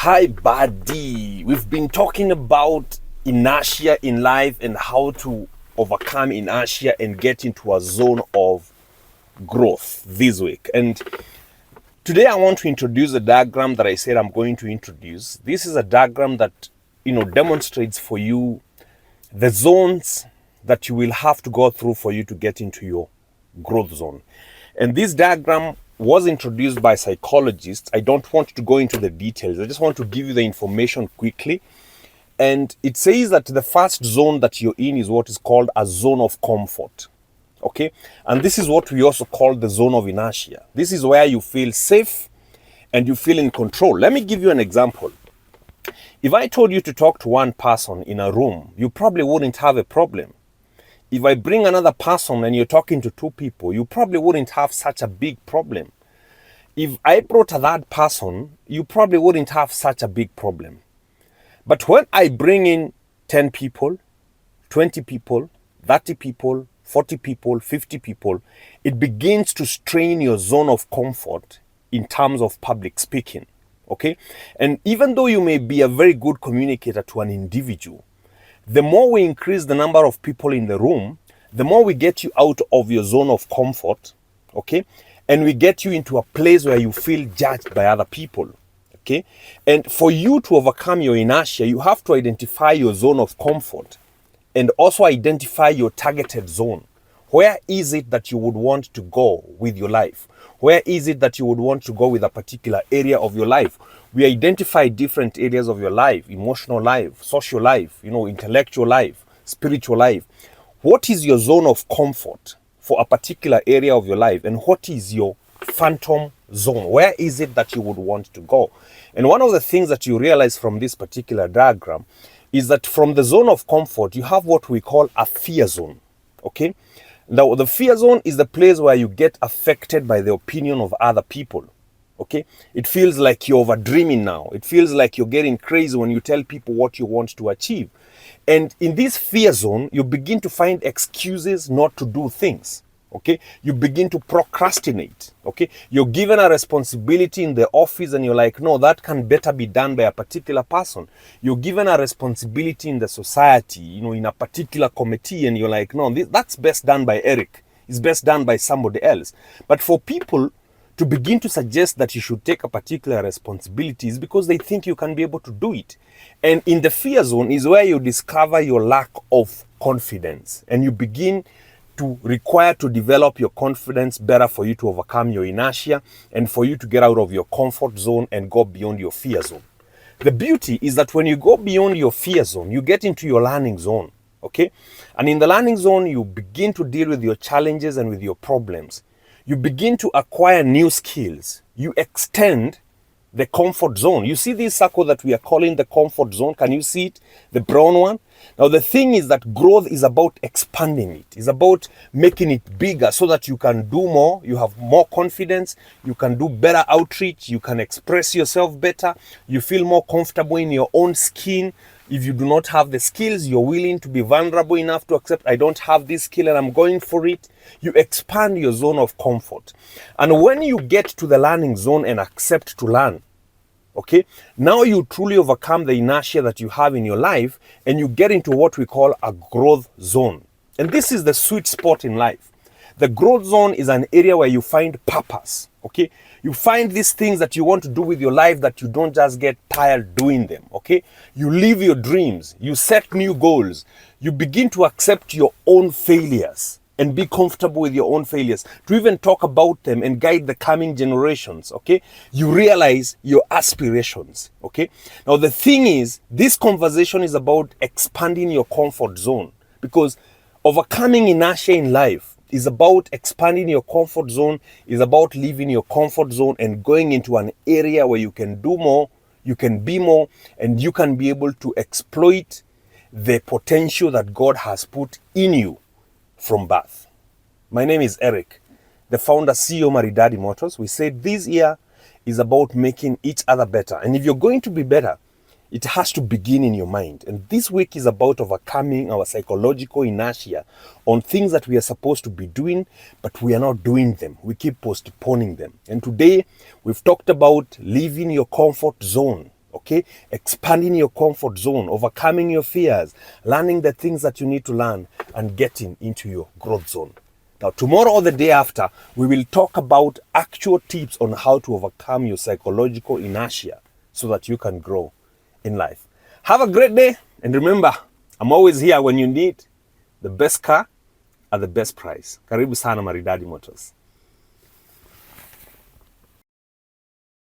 Hi, buddy. We've been talking about inertia in life and how to overcome inertia and get into a zone of growth this week. And today I want to introduce a diagram that I said I'm going to introduce. This is a diagram that, demonstrates for you the zones that you will have to go through for you to get into your growth zone. And this diagram was introduced by psychologists. I don't want to go into the details. I just want to give you the information quickly. And it says that the first zone that you're in is what is called a zone of comfort. Okay? And this is what we also call the zone of inertia. This is where you feel safe and you feel in control. Let me give you an example. If I told you to talk to one person in a room, you probably wouldn't have a problem. If I bring another person and you're talking to two people, you probably wouldn't have such a big problem. If I brought a third person, you probably wouldn't have such a big problem. But when I bring in 10 people, 20 people, 30 people, 40 people, 50 people, it begins to strain your zone of comfort in terms of public speaking. Okay? And even though you may be a very good communicator to an individual, the more we increase the number of people in the room, the more we get you out of your zone of comfort, okay? And we get you into a place where you feel judged by other people, okay? And for you to overcome your inertia, you have to identify your zone of comfort and also identify your targeted zone. Where is it that you would want to go with your life? Where is it that you would want to go with a particular area of your life? We identify different areas of your life: emotional life, social life, intellectual life, spiritual life. What is your zone of comfort for a particular area of your life? And what is your phantom zone? Where is it that you would want to go? And one of the things that you realize from this particular diagram is that from the zone of comfort, you have what we call a fear zone, okay? Now, the fear zone is the place where you get affected by the opinion of other people. Okay, it feels like you're over dreaming now. It feels like you're getting crazy when you tell people what you want to achieve. And in this fear zone, you begin to find excuses not to do things. Okay, you begin to procrastinate. Okay, you're given a responsibility in the office and you're like, no, that can better be done by a particular person. You're given a responsibility in the society, in a particular committee, and you're like, no, that's best done by Eric. It's best done by somebody else. But for people to begin to suggest that you should take a particular responsibility is because they think you can be able to do it. And in the fear zone is where you discover your lack of confidence, and you begin to require to develop your confidence better for you to overcome your inertia and for you to get out of your comfort zone and go beyond your fear zone. The beauty is that when you go beyond your fear zone, you get into your learning zone, okay? And in the learning zone, you begin to deal with your challenges and with your problems. You begin to acquire new skills. You extend the comfort zone. You see this circle that we are calling the comfort zone? Can you see it? The brown one? Now, the thing is that growth is about expanding it. It's about making it bigger so that you can do more. You have more confidence. You can do better outreach. You can express yourself better. You feel more comfortable in your own skin. If you do not have the skills, you're willing to be vulnerable enough to accept, I don't have this skill and I'm going for it. You expand your zone of comfort. And when you get to the learning zone and accept to learn, okay, now you truly overcome the inertia that you have in your life and you get into what we call a growth zone. And this is the sweet spot in life. The growth zone is an area where you find purpose, okay? You find these things that you want to do with your life that you don't just get tired doing them, okay? You live your dreams. You set new goals. You begin to accept your own failures and be comfortable with your own failures, to even talk about them and guide the coming generations, okay? You realize your aspirations, okay? Now, the thing is, this conversation is about expanding your comfort zone, because overcoming inertia in life is about expanding your comfort zone, is about leaving your comfort zone and going into an area where you can do more, you can be more, and you can be able to exploit the potential that God has put in you from birth. My name is Eric, the founder, CEO, Maridady Motors. We said this year is about making each other better. And if you're going to be better, it has to begin in your mind. And this week is about overcoming our psychological inertia on things that we are supposed to be doing, but we are not doing them. We keep postponing them. And today, we've talked about leaving your comfort zone, okay? Expanding your comfort zone, overcoming your fears, learning the things that you need to learn, and getting into your growth zone. Now, tomorrow or the day after, we will talk about actual tips on how to overcome your psychological inertia so that you can grow in life. Have a great day, and remember, I'm always here when you need the best car at the best price. Karibu sana Maridady Motors.